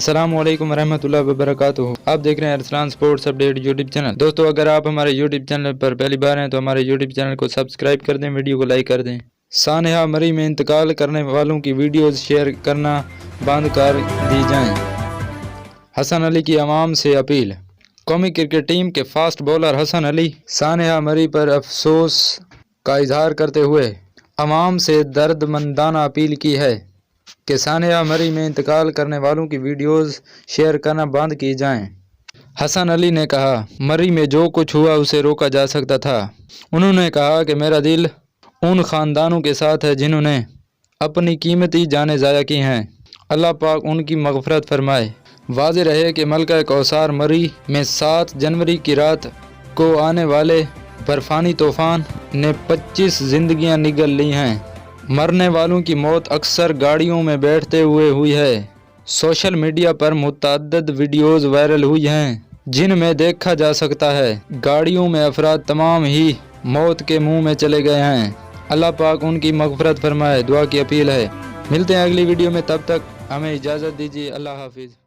السلام علیکم ورحمۃ اللہ وبرکاتہ۔ آپ دیکھ رہے ہیں Arsalan sports update YouTube channel. دوستو اگر آپ ہمارے یوٹیوب چینل پر پہلی بار ہیں تو ہمارے یوٹیوب چینل کو سبسکرائب کر دیں، ویڈیو کو لائک کر دیں۔ سانحہ مری میں انتقال کرنے والوں کی ویڈیوز شیئر کرنا بند کر دی جائیں۔ حسن علی کی عوام سے اپیل۔ قومی کرکٹ ٹیم کے فاسٹ بولر حسن علی سانحہ مری پر افسوس کا اظہار کرتے ہوئے عوام سے درد مندانہ اپیل کی ہے کہ سانحہ مری میں انتقال کرنے والوں کی ویڈیوز شیئر کرنا بند کی جائیں۔ حسن علی نے کہا، مری میں جو کچھ ہوا اسے روکا جا سکتا تھا۔ انہوں نے کہا کہ میرا دل ان خاندانوں کے ساتھ ہے جنہوں نے اپنی قیمتی جانیں ضائع کی ہیں۔ اللہ پاک ان کی مغفرت فرمائے۔ واضح رہے کہ ملکہ کوثر مری میں 7 جنوری کی رات کو آنے والے برفانی طوفان نے 25 زندگیاں نگل لی ہیں۔ مرنے والوں کی موت اکثر گاڑیوں میں بیٹھتے ہوئے ہوئی ہے۔ سوشل میڈیا پر متعدد ویڈیوز وائرل ہوئی ہیں جن میں دیکھا جا سکتا ہے گاڑیوں میں افراد تمام ہی موت کے منہ میں چلے گئے ہیں۔ اللہ پاک ان کی مغفرت فرمائے، دعا کی اپیل ہے۔ ملتے ہیں اگلی ویڈیو میں، تب تک ہمیں اجازت دیجیے۔ اللہ حافظ۔